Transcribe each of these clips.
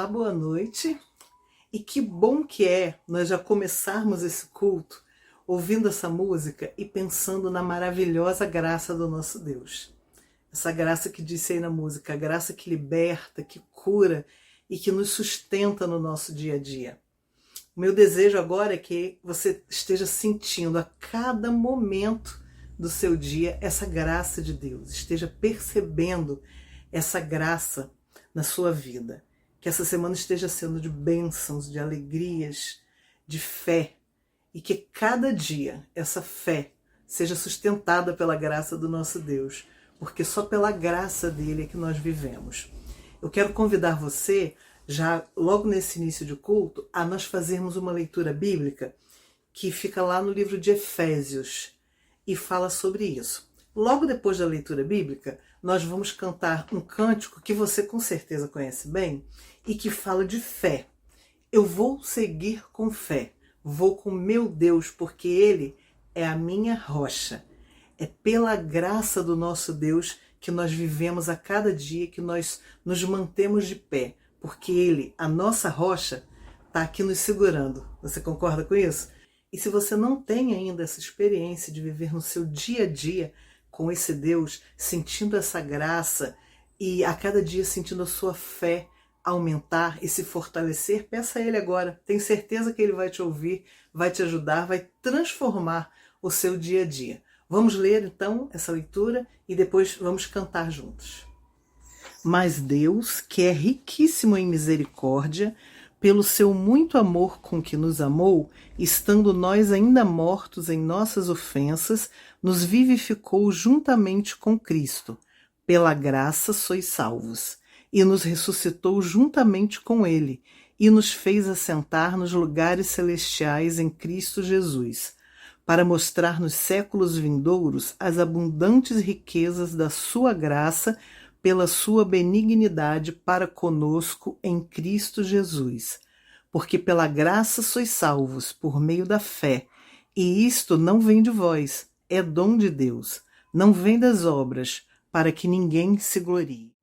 Olá, boa noite. E que bom que é nós já começarmos esse culto ouvindo essa música e pensando na maravilhosa graça do nosso Deus. Essa graça que disse aí na música, a graça que liberta, que cura e que nos sustenta no nosso dia a dia. O meu desejo agora é que você esteja sentindo a cada momento do seu dia essa graça de Deus, esteja percebendo essa graça na sua vida. Que essa semana esteja sendo de bênçãos, de alegrias, de fé. E que cada dia essa fé seja sustentada pela graça do nosso Deus. Porque só pela graça dele é que nós vivemos. Eu quero convidar você, já logo nesse início de culto, a nós fazermos uma leitura bíblica que fica lá no livro de Efésios e fala sobre isso. Logo depois da leitura bíblica, nós vamos cantar um cântico que você com certeza conhece bem e que fala de fé. Eu vou seguir com fé, vou com meu Deus, porque Ele é a minha rocha. É pela graça do nosso Deus que nós vivemos a cada dia, que nós nos mantemos de pé, porque Ele, a nossa rocha, está aqui nos segurando. Você concorda com isso? E se você não tem ainda essa experiência de viver no seu dia a dia com esse Deus, sentindo essa graça e a cada dia sentindo a sua fé aumentar e se fortalecer, peça a Ele agora. Tenho certeza que Ele vai te ouvir, vai te ajudar, vai transformar o seu dia a dia. Vamos ler então essa leitura e depois vamos cantar juntos. Mas Deus, que é riquíssimo em misericórdia, pelo seu muito amor com que nos amou, estando nós ainda mortos em nossas ofensas, nos vivificou juntamente com Cristo. Pela graça sois salvos. E nos ressuscitou juntamente com Ele, e nos fez assentar nos lugares celestiais em Cristo Jesus, para mostrar nos séculos vindouros as abundantes riquezas da sua graça, pela sua benignidade para conosco em Cristo Jesus. Porque pela graça sois salvos, por meio da fé, e isto não vem de vós, é dom de Deus, não vem das obras, para que ninguém se glorie.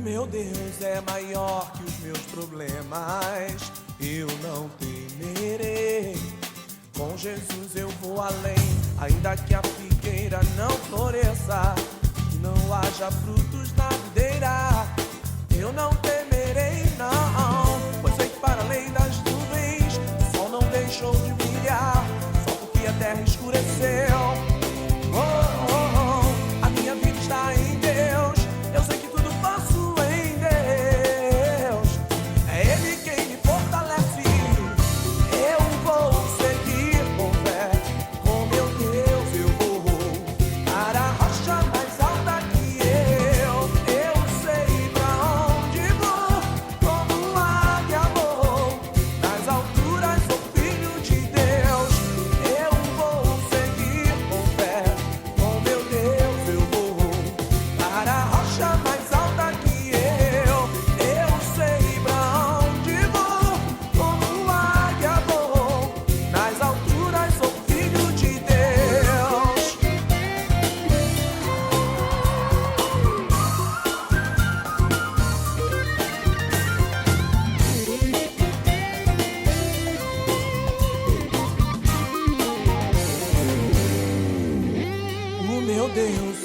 Meu Deus é maior que os meus problemas, eu não temerei. Com Jesus eu vou além, ainda que a figueira não floresça, não haja frutos na videira. Eu não temerei, não, pois sei que para além das nuvens o sol não deixou de brilhar, só porque a terra escureceu. A minha vida está em Deus, eu sei que tudo posso.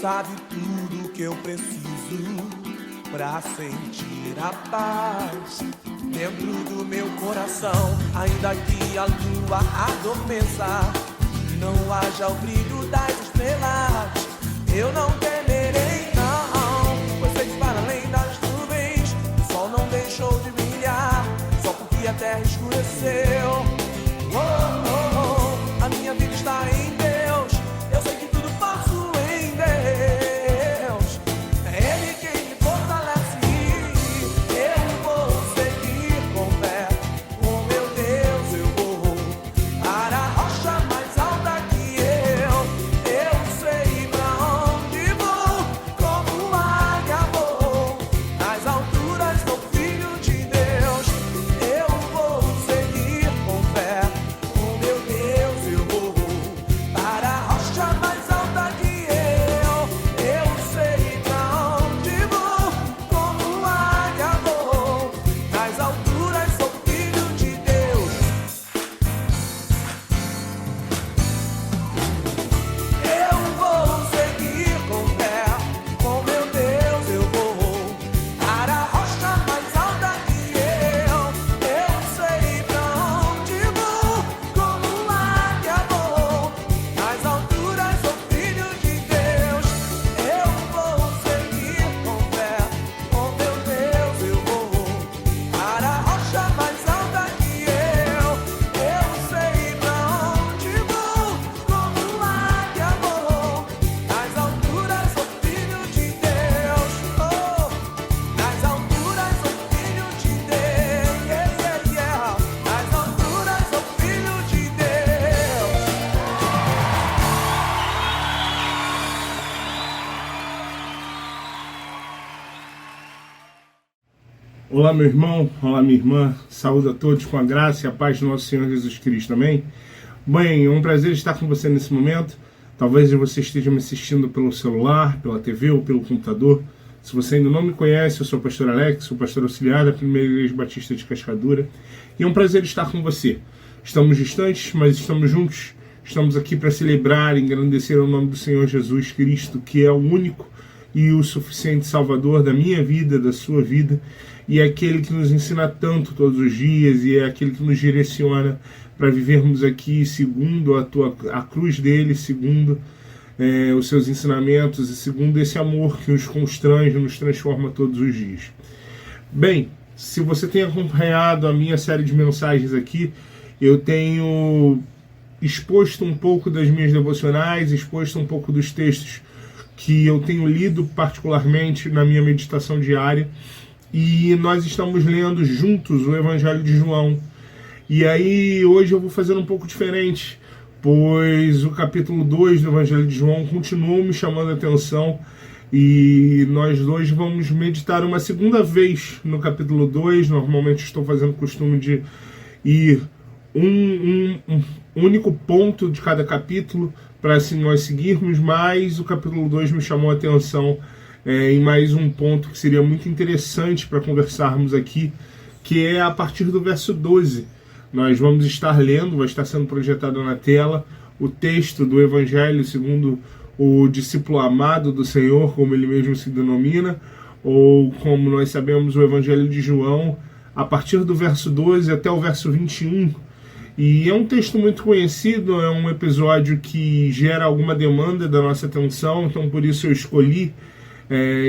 Sabe tudo que eu preciso pra sentir a paz dentro do meu coração. Ainda que a lua adormeça e não haja o brilho das estrelas, eu não temerei, não, pois sei que para além das nuvens o sol não deixou de brilhar, só porque a terra escureceu. A minha vida está em Deus, eu sei que tudo posso em Deus. É Ele quem me fortalece, eu vou seguir com fé. Com meu Deus eu vou para a rocha mais alta que eu sei pra onde vou, como águia vou, nas alturas vou. Olá, meu irmão, olá, minha irmã, saúde a todos com a graça e a paz do nosso Senhor Jesus Cristo, amém? Bem, é um prazer estar com você nesse momento. Talvez você esteja me assistindo pelo celular, pela TV ou pelo computador. Se você ainda não me conhece, eu sou o pastor Alex, sou pastor auxiliar da Primeira Igreja Batista de Cascadura, e é um prazer estar com você. Estamos distantes, mas estamos juntos. Estamos aqui para celebrar e engrandecer o nome do Senhor Jesus Cristo, que é o único e o suficiente Salvador da minha vida, da sua vida, e é aquele que nos ensina tanto todos os dias, e é aquele que nos direciona para vivermos aqui segundo a cruz dele, segundo os seus ensinamentos e segundo esse amor que nos constrange, nos transforma todos os dias. Bem, se você tem acompanhado a minha série de mensagens aqui, eu tenho exposto um pouco das minhas devocionais, exposto um pouco dos textos que eu tenho lido particularmente na minha meditação diária, e nós estamos lendo juntos o Evangelho de João. E aí hoje eu vou fazer um pouco diferente, pois o capítulo 2 do Evangelho de João continuou me chamando a atenção, e nós dois vamos meditar uma segunda vez no capítulo 2. Normalmente estou fazendo costume de ir um único ponto de cada capítulo para assim nós seguirmos, mas o capítulo 2 me chamou a atenção em mais um ponto que seria muito interessante para conversarmos aqui, que é a partir do verso 12. Nós vamos estar lendo, vai estar sendo projetado na tela, o texto do Evangelho segundo o discípulo amado do Senhor, como ele mesmo se denomina, ou como nós sabemos, o Evangelho de João, a partir do verso 12 até o verso 21. E é um texto muito conhecido, é um episódio que gera alguma demanda da nossa atenção, então por isso eu escolhi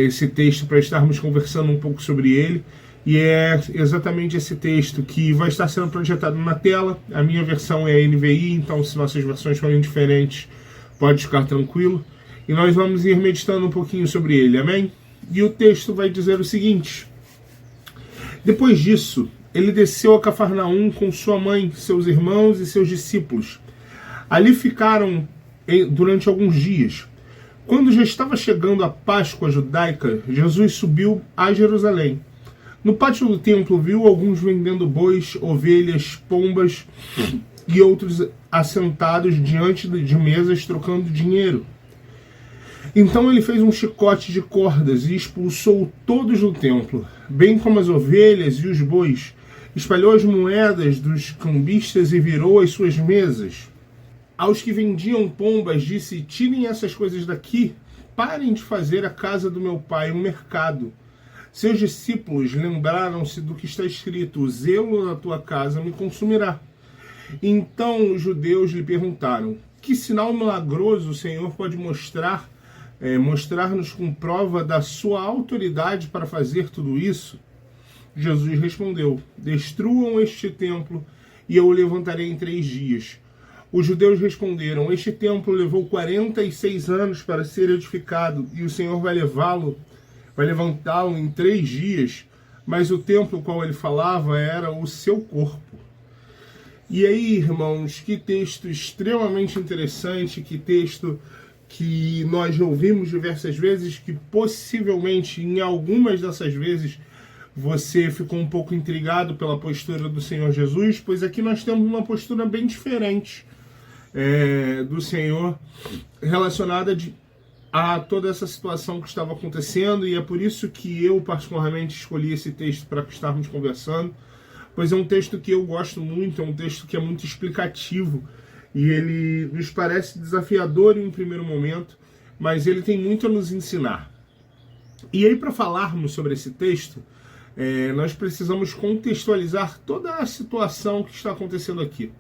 esse texto para estarmos conversando um pouco sobre ele. E é exatamente esse texto que vai estar sendo projetado na tela. A minha versão é a NVI, então se nossas versões forem diferentes, pode ficar tranquilo. E nós vamos ir meditando um pouquinho sobre ele, amém? E o texto vai dizer o seguinte: depois disso, ele desceu a Cafarnaum com sua mãe, seus irmãos e seus discípulos. Ali ficaram durante alguns dias. Quando já estava chegando a Páscoa judaica, Jesus subiu a Jerusalém. No pátio do templo viu alguns vendendo bois, ovelhas, pombas e outros assentados diante de mesas trocando dinheiro. Então ele fez um chicote de cordas e expulsou todos do templo, bem como as ovelhas e os bois. Espalhou as moedas dos cambistas e virou as suas mesas. Aos que vendiam pombas disse: tirem essas coisas daqui, parem de fazer a casa do meu pai um mercado. Seus discípulos lembraram-se do que está escrito: o zelo da tua casa me consumirá. Então os judeus lhe perguntaram: que sinal milagroso o Senhor pode mostrar-nos com prova da sua autoridade para fazer tudo isso? Jesus respondeu: destruam este templo e eu o levantarei em 3 dias. Os judeus responderam: este templo levou 46 anos para ser edificado e o Senhor vai levantá-lo em 3 dias. Mas o templo qual ele falava era o seu corpo. E aí, irmãos, que texto extremamente interessante, que texto que nós já ouvimos diversas vezes, que possivelmente em algumas dessas vezes você ficou um pouco intrigado pela postura do Senhor Jesus, pois aqui nós temos uma postura bem diferente do Senhor relacionada a toda essa situação que estava acontecendo, e é por isso que eu particularmente escolhi esse texto para estarmos conversando, pois é um texto que eu gosto muito, é um texto que é muito explicativo, e ele nos parece desafiador em um primeiro momento, mas ele tem muito a nos ensinar. E aí, para falarmos sobre esse texto, nós precisamos contextualizar toda a situação que está acontecendo aqui.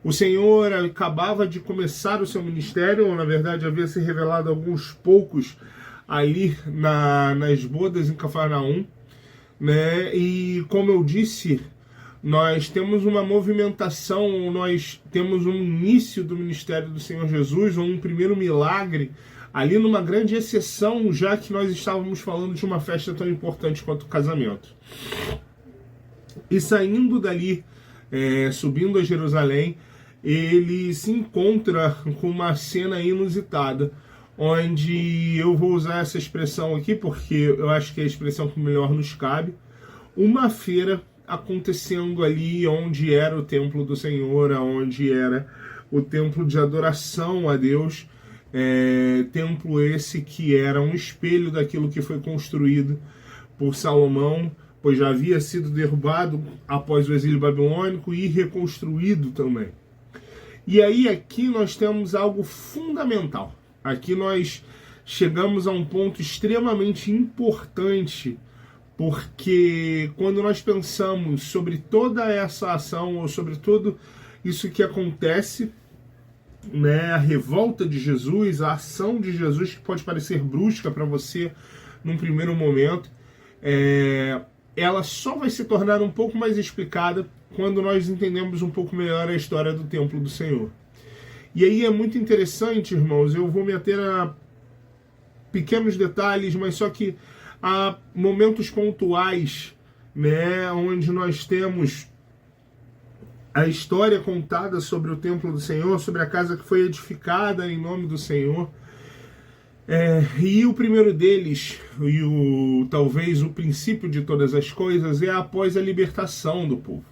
O Senhor acabava de começar o seu ministério, ou na verdade havia se revelado alguns poucos ali nas bodas em Cafarnaum, né? E como eu disse, nós temos uma movimentação, nós temos um início do ministério do Senhor Jesus, ou um primeiro milagre, ali numa grande exceção, já que nós estávamos falando de uma festa tão importante quanto o casamento. E saindo dali, subindo a Jerusalém, ele se encontra com uma cena inusitada, onde eu vou usar essa expressão aqui, porque eu acho que é a expressão que melhor nos cabe, uma feira acontecendo ali onde era o templo do Senhor, onde era o templo de adoração a Deus, templo esse que era um espelho daquilo que foi construído por Salomão, pois já havia sido derrubado após o exílio babilônico e reconstruído também. E aí aqui nós temos algo fundamental. Aqui nós chegamos a um ponto extremamente importante, porque quando nós pensamos sobre toda essa ação, ou sobre tudo isso que acontece, né, a revolta de Jesus, a ação de Jesus, que pode parecer brusca para você num primeiro momento, ela só vai se tornar um pouco mais explicada quando nós entendemos um pouco melhor a história do templo do Senhor. E aí é muito interessante, irmãos, eu vou me ater a pequenos detalhes, mas só que há momentos pontuais, né, onde nós temos a história contada sobre o templo do Senhor, sobre a casa que foi edificada em nome do Senhor. E o primeiro deles, e talvez o princípio de todas as coisas, é após a libertação do povo.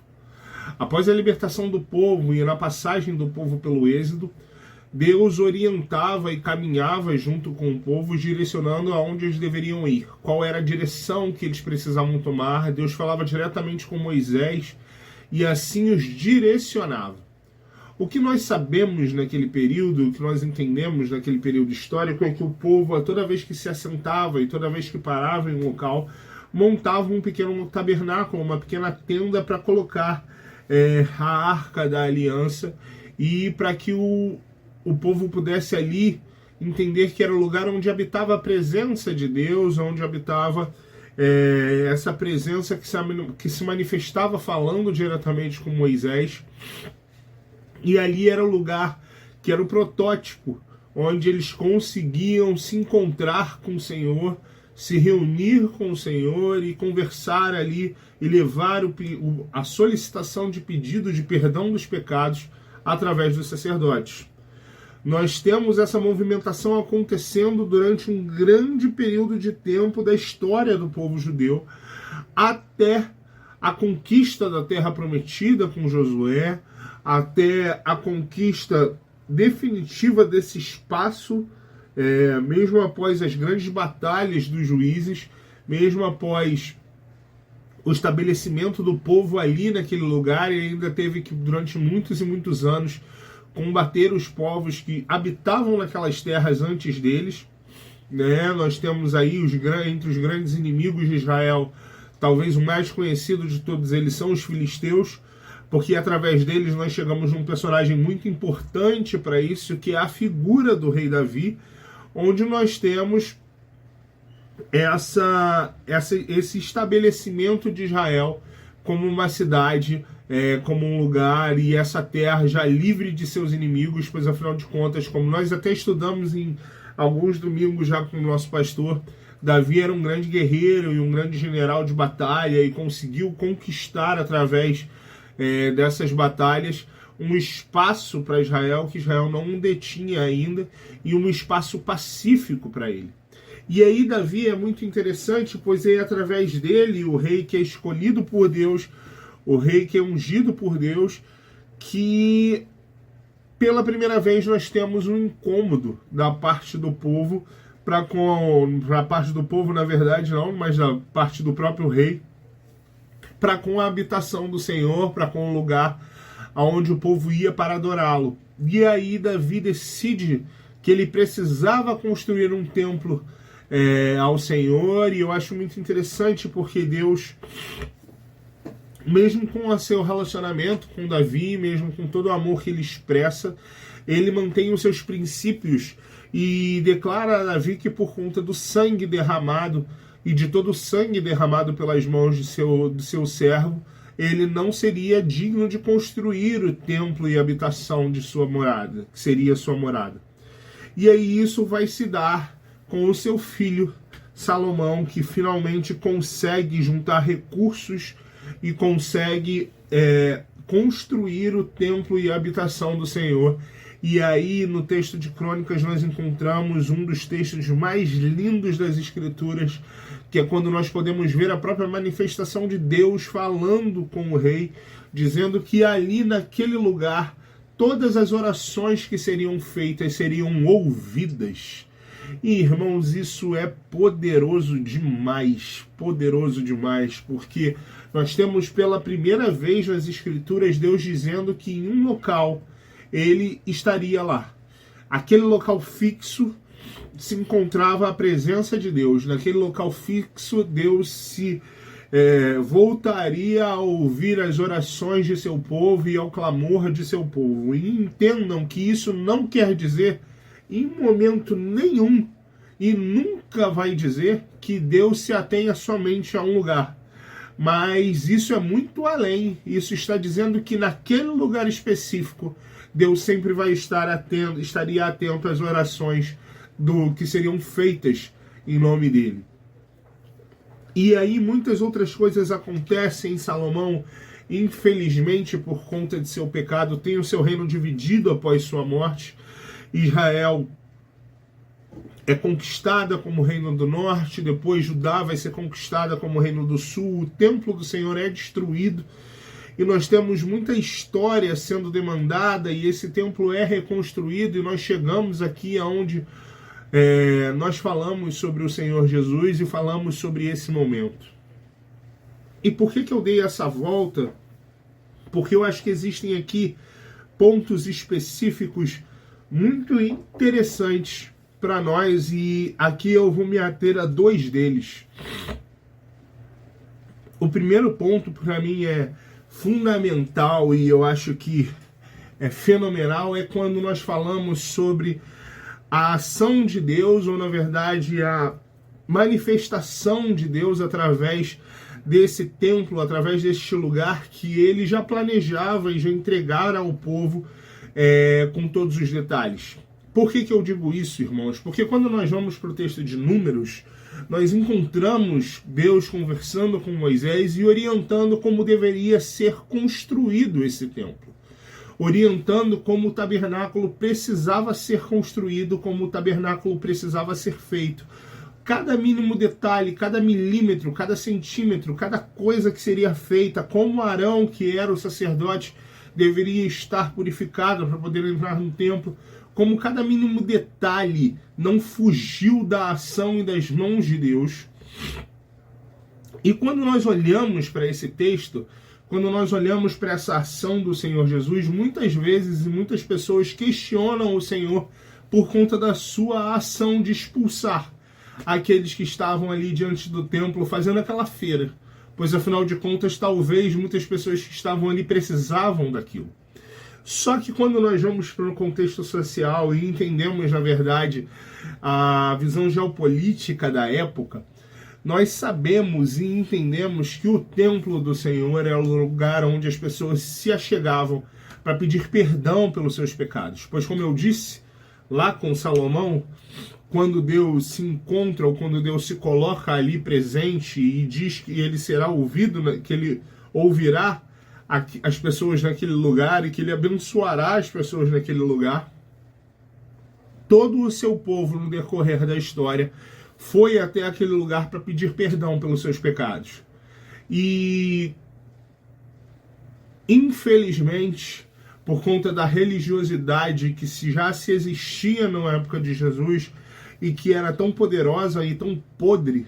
Após a libertação do povo e na passagem do povo pelo Êxodo, Deus orientava e caminhava junto com o povo, direcionando aonde eles deveriam ir, qual era a direção que eles precisavam tomar. Deus falava diretamente com Moisés e assim os direcionava. O que nós sabemos naquele período, o que nós entendemos naquele período histórico, é que o povo, toda vez que se assentava e toda vez que parava em um local, montava um pequeno tabernáculo, uma pequena tenda para colocar a Arca da Aliança, e para que o povo pudesse ali entender que era o lugar onde habitava a presença de Deus, onde habitava essa presença que se manifestava falando diretamente com Moisés. E ali era o lugar que era o protótipo, onde eles conseguiam se encontrar com o Senhor, se reunir com o Senhor e conversar ali e levar a solicitação de pedido de perdão dos pecados através dos sacerdotes. Nós temos essa movimentação acontecendo durante um grande período de tempo da história do povo judeu, até a conquista da Terra Prometida com Josué, até a conquista definitiva desse espaço, mesmo após as grandes batalhas dos juízes, mesmo após o estabelecimento do povo ali naquele lugar, e ainda teve que, durante muitos e muitos anos, combater os povos que habitavam naquelas terras antes deles. Né? Nós temos aí, entre os grandes inimigos de Israel, talvez o mais conhecido de todos eles são os filisteus, porque através deles nós chegamos num personagem muito importante para isso, que é a figura do rei Davi, onde nós temos esse estabelecimento de Israel como uma cidade, como um lugar, e essa terra já livre de seus inimigos, pois afinal de contas, como nós até estudamos em alguns domingos já com o nosso pastor, Davi era um grande guerreiro e um grande general de batalha, e conseguiu conquistar através dessas batalhas um espaço para Israel que Israel não detinha ainda, e um espaço pacífico para ele. E aí Davi é muito interessante, pois é através dele, o rei que é escolhido por Deus, o rei que é ungido por Deus, que pela primeira vez nós temos um incômodo da parte do povo, para a parte do povo, na verdade não, mas da parte do próprio rei, para com a habitação do Senhor, para com o lugar aonde o povo ia para adorá-lo. E aí Davi decide que ele precisava construir um templo ao Senhor, e eu acho muito interessante porque Deus, mesmo com o seu relacionamento com Davi, mesmo com todo o amor que ele expressa, ele mantém os seus princípios e declara a Davi que por conta do sangue derramado e de todo o sangue derramado pelas mãos do seu servo, ele não seria digno de construir o templo e a habitação de sua morada, que seria sua morada. E aí isso vai se dar com o seu filho Salomão, que finalmente consegue juntar recursos e consegue construir o templo e a habitação do Senhor. E aí, no texto de Crônicas, nós encontramos um dos textos mais lindos das Escrituras, que é quando nós podemos ver a própria manifestação de Deus falando com o rei, dizendo que ali, naquele lugar, todas as orações que seriam feitas seriam ouvidas. E, irmãos, isso é poderoso demais, porque nós temos pela primeira vez nas Escrituras Deus dizendo que em um local ele estaria lá. Aquele local fixo se encontrava a presença de Deus. Naquele local fixo, Deus se voltaria a ouvir as orações de seu povo e ao clamor de seu povo. E entendam que isso não quer dizer, em momento nenhum, e nunca vai dizer, que Deus se atenha somente a um lugar. Mas isso é muito além. Isso está dizendo que naquele lugar específico, Deus sempre vai estaria atento às orações que seriam feitas em nome dele. E aí muitas outras coisas acontecem. Salomão, infelizmente, por conta de seu pecado, tem o seu reino dividido após sua morte. Israel é conquistada como reino do norte, depois Judá vai ser conquistada como reino do sul, o templo do Senhor é destruído, e nós temos muita história sendo demandada, e esse templo é reconstruído, e nós chegamos aqui aonde nós falamos sobre o Senhor Jesus e falamos sobre esse momento. E por que eu dei essa volta? Porque eu acho que existem aqui pontos específicos muito interessantes para nós, e aqui eu vou me ater a dois deles. O primeiro ponto para mim é fundamental e eu acho que é fenomenal, é quando nós falamos sobre a ação de Deus, ou na verdade a manifestação de Deus através desse templo, através deste lugar que ele já planejava e já entregara ao povo com todos os detalhes. Por que eu digo isso, irmãos? Porque quando nós vamos para o texto de Números, nós encontramos Deus conversando com Moisés e orientando como deveria ser construído esse templo. Orientando como o tabernáculo precisava ser construído, como o tabernáculo precisava ser feito. Cada mínimo detalhe, cada milímetro, cada centímetro, cada coisa que seria feita, como Arão, que era o sacerdote, deveria estar purificado para poder entrar no templo, como cada mínimo detalhe não fugiu da ação e das mãos de Deus. E quando nós olhamos para esse texto, quando nós olhamos para essa ação do Senhor Jesus, muitas vezes e muitas pessoas questionam o Senhor por conta da sua ação de expulsar aqueles que estavam ali diante do templo fazendo aquela feira. Pois afinal de contas, talvez muitas pessoas que estavam ali precisavam daquilo. Só que quando nós vamos para um contexto social e entendemos, na verdade, a visão geopolítica da época, nós sabemos e entendemos que o templo do Senhor é o lugar onde as pessoas se achegavam para pedir perdão pelos seus pecados. Pois, como eu disse lá com Salomão, quando Deus se encontra ou quando Deus se coloca ali presente e diz que ele será ouvido, que ele ouvirá as pessoas naquele lugar e que ele abençoará as pessoas naquele lugar, todo o seu povo no decorrer da história foi até aquele lugar para pedir perdão pelos seus pecados. E infelizmente, por conta da religiosidade que já se existia na época de Jesus e que era tão poderosa e tão podre,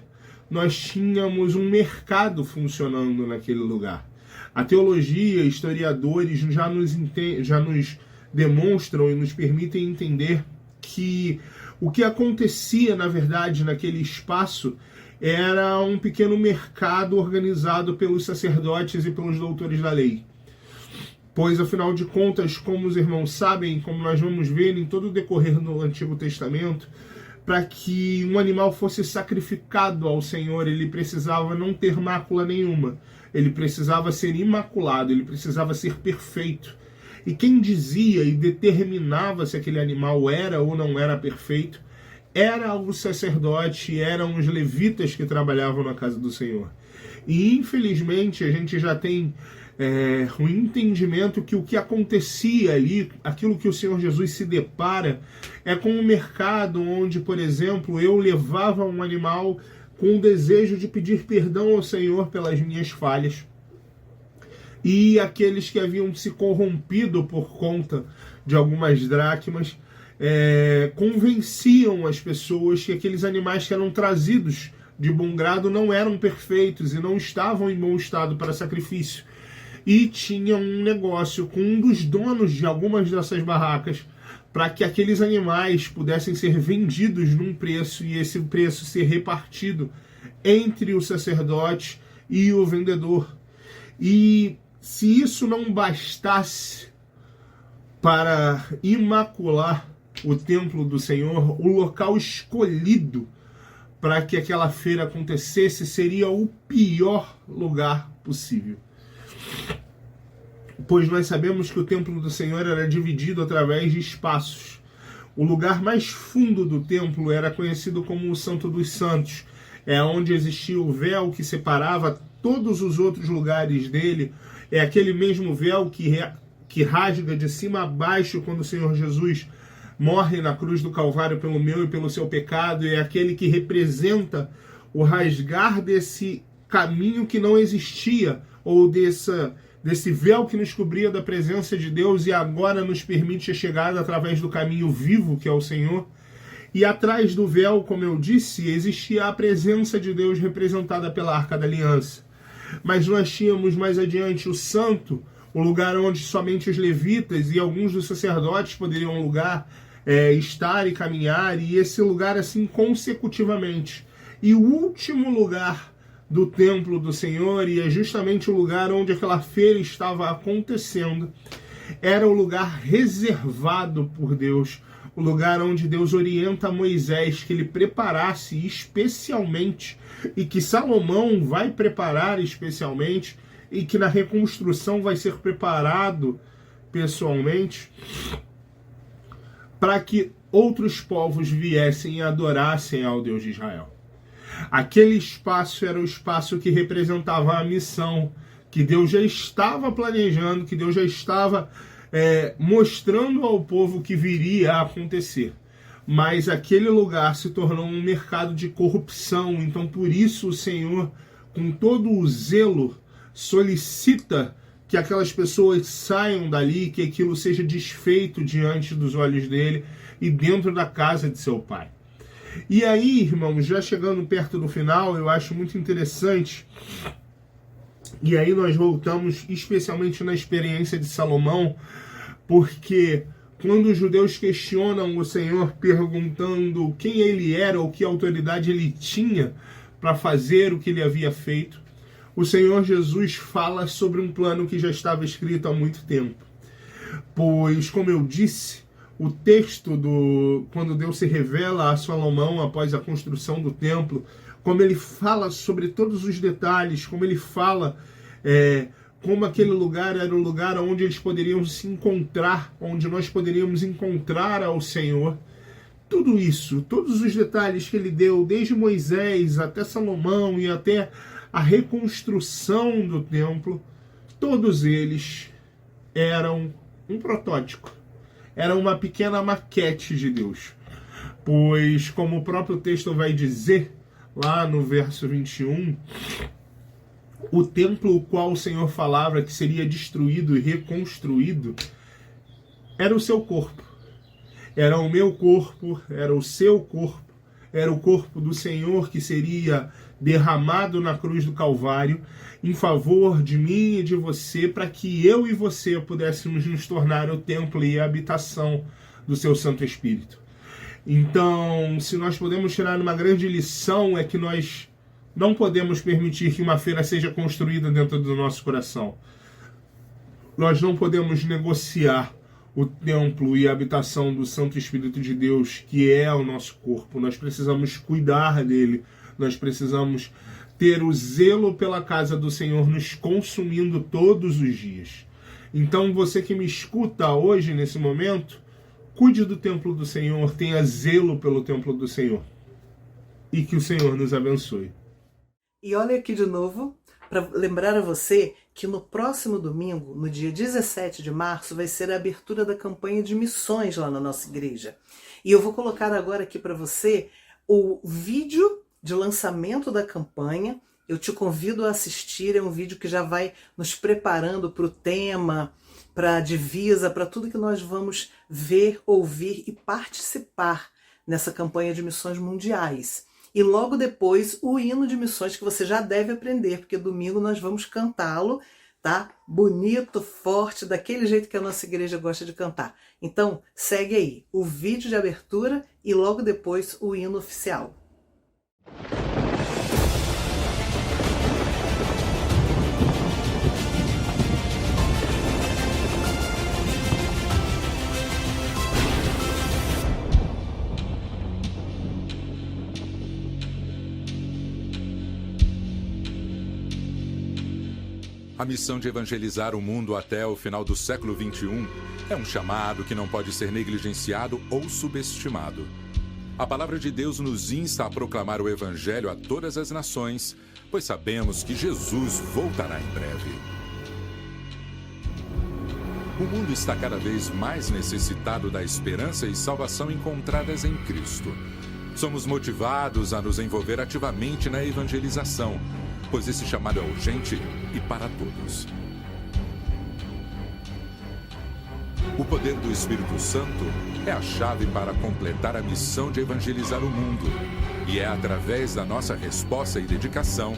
nós tínhamos um mercado funcionando naquele lugar. A teologia, historiadores já nos demonstram e nos permitem entender que o que acontecia, na verdade, naquele espaço era um pequeno mercado organizado pelos sacerdotes e pelos doutores da lei. Pois, afinal de contas, como os irmãos sabem, como nós vamos ver em todo o decorrer do Antigo Testamento, para que um animal fosse sacrificado ao Senhor, ele precisava não ter mácula nenhuma. Ele precisava ser imaculado, ele precisava ser perfeito. E quem dizia e determinava se aquele animal era ou não era perfeito, era o sacerdote, eram os levitas que trabalhavam na casa do Senhor. E infelizmente a gente já tem um entendimento que o que acontecia ali, aquilo que o Senhor Jesus se depara, é com um mercado onde, por exemplo, eu levava um animal com o desejo de pedir perdão ao Senhor pelas minhas falhas. E aqueles que haviam se corrompido por conta de algumas dracmas convenciam as pessoas que aqueles animais que eram trazidos de bom grado não eram perfeitos e não estavam em bom estado para sacrifício. E tinham um negócio com um dos donos de algumas dessas barracas para que aqueles animais pudessem ser vendidos num preço e esse preço ser repartido entre o sacerdote e o vendedor. E se isso não bastasse para imacular o templo do Senhor, o local escolhido para que aquela feira acontecesse seria o pior lugar possível. Pois nós sabemos que o templo do Senhor era dividido através de espaços. O lugar mais fundo do templo era conhecido como o Santo dos Santos. É onde existia o véu que separava todos os outros lugares dele. É aquele mesmo véu que rasga de cima a baixo quando o Senhor Jesus morre na cruz do Calvário pelo meu e pelo seu pecado. É aquele que representa o rasgar desse caminho que não existia, ou desse véu que nos cobria da presença de Deus e agora nos permite a chegada através do caminho vivo que é o Senhor. E atrás do véu, como eu disse, existia a presença de Deus representada pela Arca da Aliança. Mas nós tínhamos mais adiante o Santo, o lugar onde somente os levitas e alguns dos sacerdotes poderiam estar e caminhar, e esse lugar assim consecutivamente. E o último lugar do templo do Senhor, e é justamente o lugar onde aquela feira estava acontecendo, era o lugar reservado por Deus, o lugar onde Deus orienta Moisés que ele preparasse especialmente, e que Salomão vai preparar especialmente, e que na reconstrução vai ser preparado pessoalmente, para que outros povos viessem e adorassem ao Deus de Israel. Aquele espaço era o espaço que representava a missão que Deus já estava planejando, que Deus já estava mostrando ao povo que viria a acontecer. Mas aquele lugar se tornou um mercado de corrupção. Então, por isso, o Senhor, com todo o zelo, solicita que aquelas pessoas saiam dali, que aquilo seja desfeito diante dos olhos dele e dentro da casa de seu pai. E aí, irmãos, já chegando perto do final, eu acho muito interessante, e aí nós voltamos especialmente na experiência de Salomão, porque quando os judeus questionam o Senhor perguntando quem ele era ou que autoridade ele tinha para fazer o que ele havia feito, o Senhor Jesus fala sobre um plano que já estava escrito há muito tempo. Pois, como eu disse, o texto quando Deus se revela a Salomão após a construção do templo, como ele fala sobre todos os detalhes, como ele fala como aquele lugar era o lugar onde eles poderiam se encontrar, onde nós poderíamos encontrar ao Senhor. Tudo isso, todos os detalhes que ele deu, desde Moisés até Salomão e até a reconstrução do templo, todos eles eram um protótipo. Era uma pequena maquete de Deus. Pois, como o próprio texto vai dizer, lá no verso 21, o templo o qual o Senhor falava que seria destruído e reconstruído era o seu corpo. Era o meu corpo, era o seu corpo, era o corpo do Senhor que seria derramado na cruz do Calvário em favor de mim e de você, para que eu e você pudéssemos nos tornar o templo e a habitação do seu Santo Espírito. Então, se nós podemos tirar uma grande lição, é que nós não podemos permitir que uma feira seja construída dentro do nosso coração. Nós não podemos negociar o templo e a habitação do Santo Espírito de Deus, que é o nosso corpo. Nós precisamos cuidar dele. Nós precisamos ter o zelo pela casa do Senhor nos consumindo todos os dias. Então, você que me escuta hoje, nesse momento, cuide do templo do Senhor, tenha zelo pelo templo do Senhor. E que o Senhor nos abençoe. E olha aqui de novo para lembrar a você que no próximo domingo, no dia 17 de março, vai ser a abertura da campanha de missões lá na nossa igreja. E eu vou colocar agora aqui para você o vídeo de lançamento da campanha. Eu te convido a assistir, é um vídeo que já vai nos preparando para o tema, para a divisa, para tudo que nós vamos ver, ouvir e participar nessa campanha de missões mundiais. E logo depois o hino de missões que você já deve aprender, porque domingo nós vamos cantá-lo, tá? Bonito, forte, daquele jeito que a nossa igreja gosta de cantar. Então, segue aí o vídeo de abertura e logo depois o hino oficial. A missão de evangelizar o mundo até o final do século XXI é um chamado que não pode ser negligenciado ou subestimado. A palavra de Deus nos insta a proclamar o evangelho a todas as nações, pois sabemos que Jesus voltará em breve. O mundo está cada vez mais necessitado da esperança e salvação encontradas em Cristo. Somos motivados a nos envolver ativamente na evangelização, pois esse chamado é urgente e para todos. O poder do Espírito Santo é a chave para completar a missão de evangelizar o mundo. E é através da nossa resposta e dedicação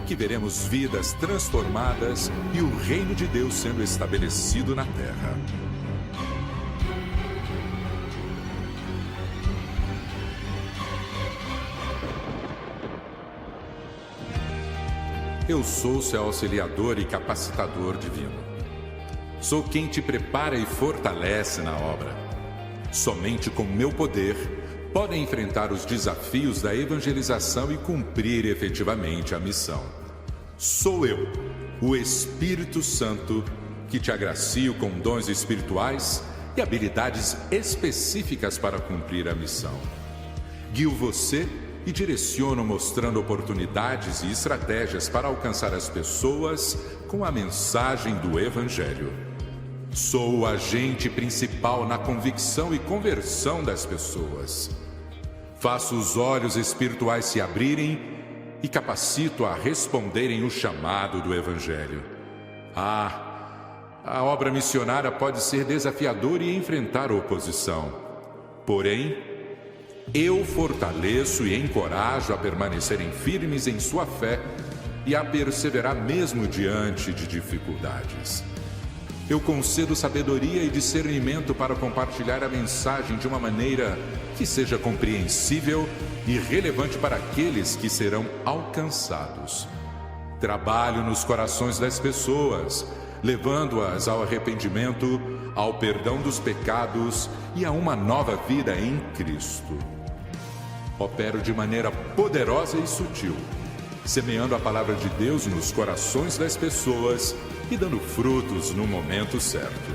que veremos vidas transformadas e o reino de Deus sendo estabelecido na terra. Eu sou seu auxiliador e capacitador divino. Sou quem te prepara e fortalece na obra. Somente com meu poder podem enfrentar os desafios da evangelização e cumprir efetivamente a missão. Sou eu, o Espírito Santo, que te agracio com dons espirituais e habilidades específicas para cumprir a missão. Guio você e direciono mostrando oportunidades e estratégias para alcançar as pessoas com a mensagem do Evangelho. Sou o agente principal na convicção e conversão das pessoas. Faço os olhos espirituais se abrirem e capacito a responderem o chamado do Evangelho. A obra missionária pode ser desafiadora e enfrentar oposição. Porém, eu fortaleço e encorajo a permanecerem firmes em sua fé e a perseverar mesmo diante de dificuldades. Eu concedo sabedoria e discernimento para compartilhar a mensagem de uma maneira que seja compreensível e relevante para aqueles que serão alcançados. Trabalho nos corações das pessoas, levando-as ao arrependimento, ao perdão dos pecados e a uma nova vida em Cristo. Opero de maneira poderosa e sutil, semeando a palavra de Deus nos corações das pessoas e dando frutos no momento certo.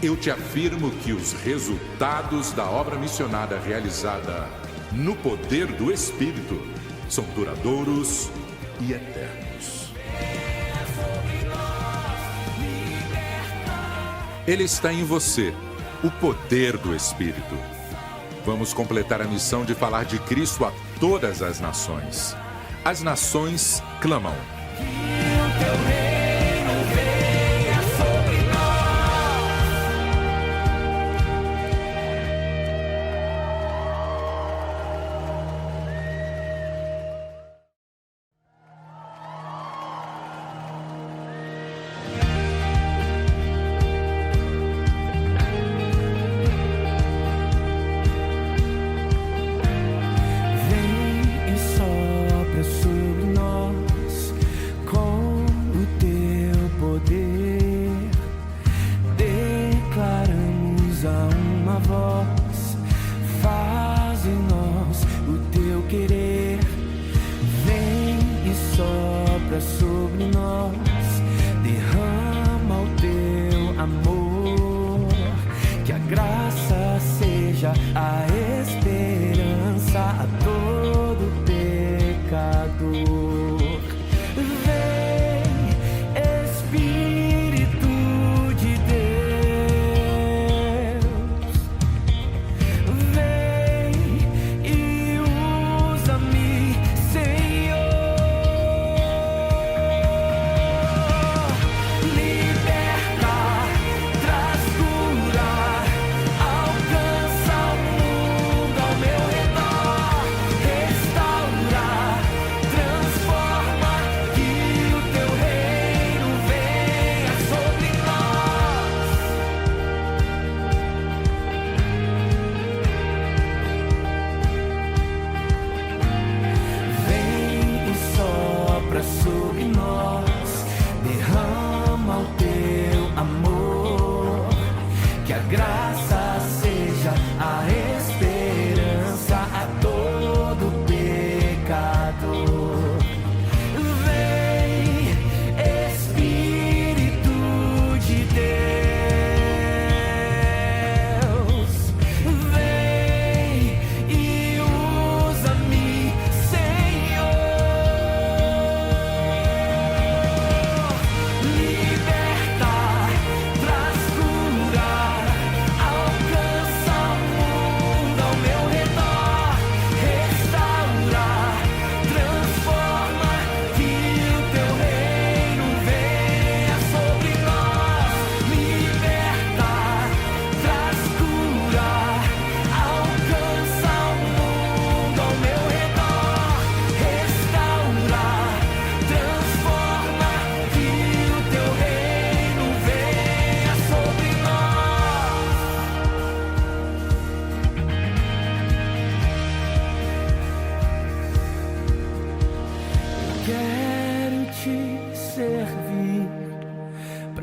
Eu te afirmo que os resultados da obra missionária realizada no poder do Espírito são duradouros e eternos. Ele está em você, o poder do Espírito. Vamos completar a missão de falar de Cristo a todas as nações. As nações clamam. A esperança a todo pecador.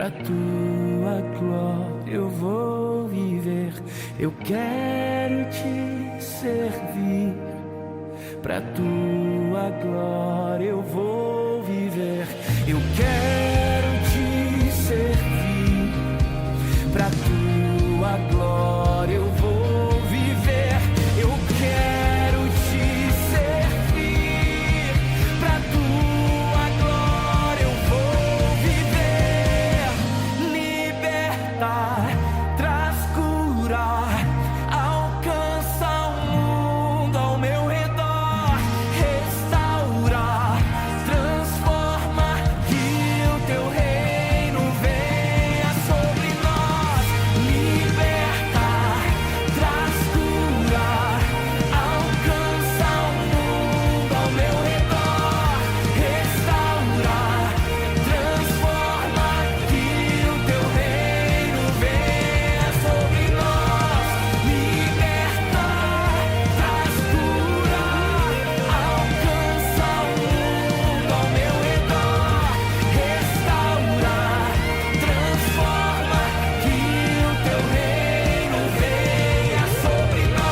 pra tua glória eu vou viver. Eu quero te servir. Pra tua glória eu vou viver. Eu quero te servir. Pra tua glória eu vou viver. Eu quero te servir. Pra tua glória eu vou viver. Libertar, traz cura, alcança o mundo ao meu redor. Restaura, transforma, que o teu reino venha sobre nós. Libertar, traz cura, alcança o mundo ao meu redor. Restaura, transforma, que o teu reino venha sobre nós. Libertar, traz cura, alcança o mundo ao meu redor. Restaura, transforma, que o teu reino venha sobre nós.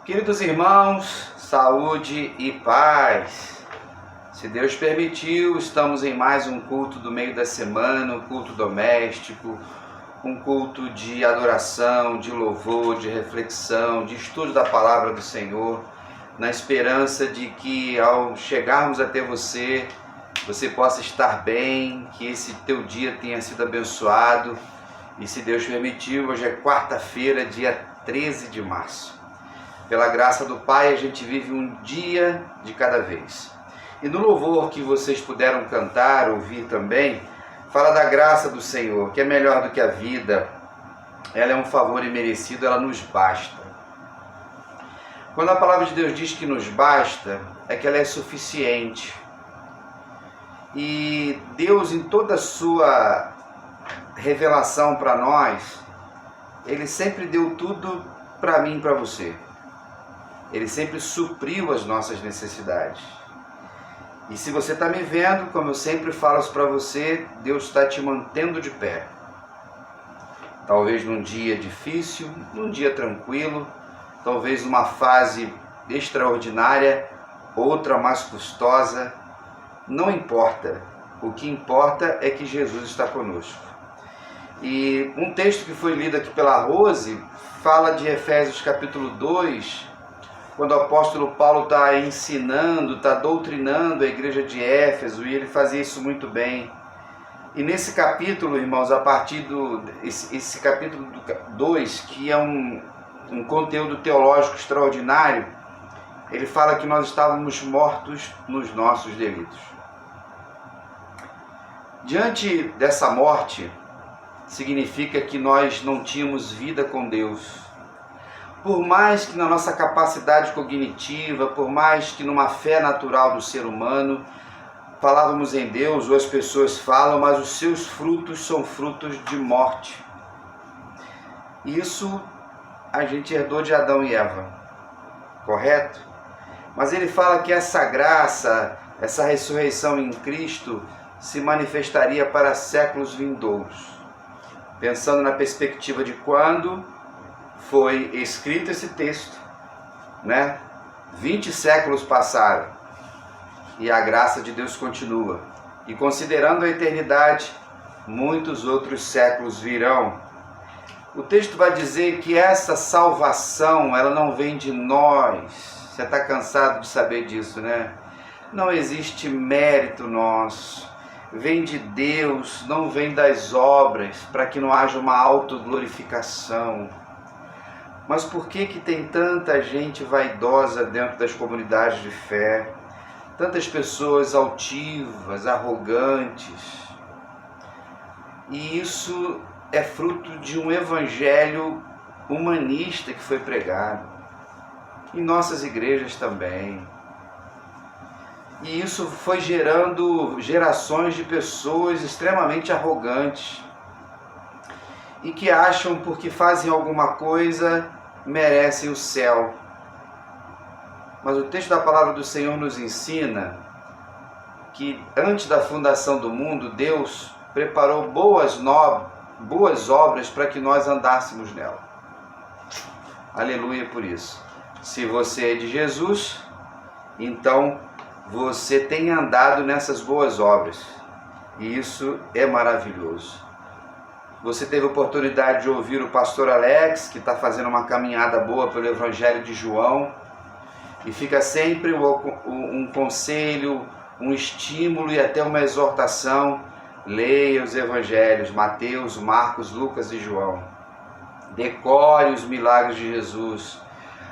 Queridos irmãos, saúde e paz. Se Deus permitiu, estamos em mais um culto do meio da semana, um culto doméstico, um culto de adoração, de louvor, de reflexão, de estudo da palavra do Senhor, na esperança de que ao chegarmos até você, você possa estar bem, que esse teu dia tenha sido abençoado. E se Deus permitiu, hoje é quarta-feira, dia 13 de março. Pela graça do Pai, a gente vive um dia de cada vez. E no louvor que vocês puderam cantar, ouvir também, fala da graça do Senhor, que é melhor do que a vida. Ela é um favor imerecido, ela nos basta. Quando a palavra de Deus diz que nos basta, é que ela é suficiente. E Deus, em toda a sua revelação para nós, Ele sempre deu tudo para mim e para você. Ele sempre supriu as nossas necessidades. E se você está me vendo, como eu sempre falo para você, Deus está te mantendo de pé. Talvez num dia difícil, num dia tranquilo, talvez numa fase extraordinária, outra mais custosa. Não importa. O que importa é que Jesus está conosco. E um texto que foi lido aqui pela Rose fala de Efésios capítulo 2, quando o apóstolo Paulo está ensinando, está doutrinando a igreja de Éfeso, e ele fazia isso muito bem. E nesse capítulo, irmãos, a partir esse capítulo 2, que é um conteúdo teológico extraordinário, ele fala que nós estávamos mortos nos nossos delitos. Diante dessa morte, significa que nós não tínhamos vida com Deus. Por mais que na nossa capacidade cognitiva, por mais que numa fé natural do ser humano, falávamos em Deus, ou as pessoas falam, mas os seus frutos são frutos de morte. Isso a gente herdou de Adão e Eva, correto? Mas ele fala que essa graça, essa ressurreição em Cristo se manifestaria para séculos vindouros. Pensando na perspectiva de quando foi escrito esse texto, né? 20 séculos passaram e a graça de Deus continua. E considerando a eternidade, muitos outros séculos virão. O texto vai dizer que essa salvação, ela não vem de nós. Você está cansado de saber disso, né? Não existe mérito nosso. Vem de Deus, não vem das obras, para que não haja uma autoglorificação. Mas por que tem tanta gente vaidosa dentro das comunidades de fé? Tantas pessoas altivas, arrogantes. E isso é fruto de um evangelho humanista que foi pregado, em nossas igrejas também. E isso foi gerando gerações de pessoas extremamente arrogantes e que acham porque fazem alguma coisa merecem o céu. Mas o texto da palavra do Senhor nos ensina que antes da fundação do mundo, Deus preparou boas obras para que nós andássemos nela. Aleluia por isso. Se você é de Jesus, então você tem andado nessas boas obras. E isso é maravilhoso. Você teve a oportunidade de ouvir o pastor Alex, que está fazendo uma caminhada boa pelo Evangelho de João. E fica sempre um conselho, um estímulo e até uma exortação. Leia os Evangelhos, Mateus, Marcos, Lucas e João. Decore os milagres de Jesus.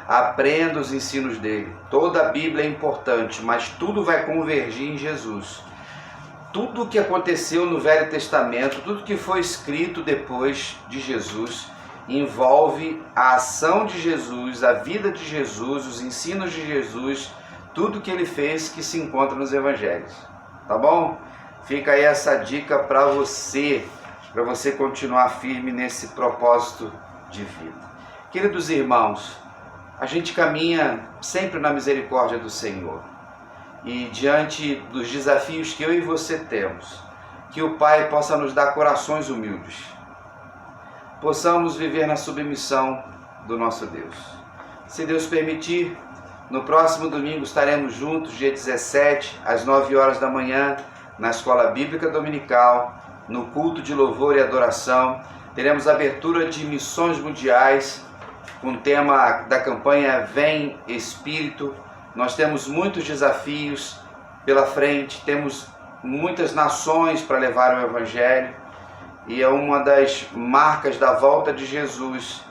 Aprenda os ensinos dele. Toda a Bíblia é importante, mas tudo vai convergir em Jesus. Tudo o que aconteceu no Velho Testamento, tudo que foi escrito depois de Jesus, envolve a ação de Jesus, a vida de Jesus, os ensinos de Jesus, tudo que ele fez que se encontra nos Evangelhos. Tá bom? Fica aí essa dica para você continuar firme nesse propósito de vida. Queridos irmãos, a gente caminha sempre na misericórdia do Senhor. E diante dos desafios que eu e você temos, que o Pai possa nos dar corações humildes. Possamos viver na submissão do nosso Deus. Se Deus permitir, no próximo domingo estaremos juntos, dia 17, às 9 horas da manhã, na Escola Bíblica Dominical, no culto de louvor e adoração. Teremos abertura de missões mundiais, com o tema da campanha Vem Espírito. Nós temos muitos desafios pela frente, temos muitas nações para levar o Evangelho, e é uma das marcas da volta de Jesus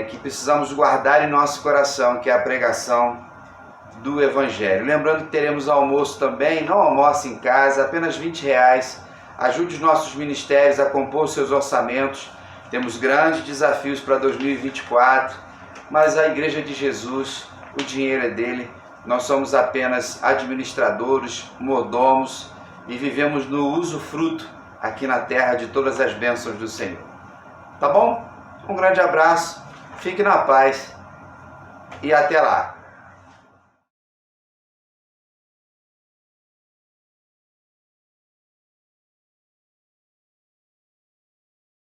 que precisamos guardar em nosso coração, que é a pregação do Evangelho. Lembrando que teremos almoço também, não almoce em casa, apenas R$20. Ajude os nossos ministérios a compor seus orçamentos. Temos grandes desafios para 2024, mas a Igreja de Jesus, o dinheiro é dele, nós somos apenas administradores, mordomos e vivemos no usufruto aqui na terra de todas as bênçãos do Senhor. Tá bom? Um grande abraço, fique na paz e até lá.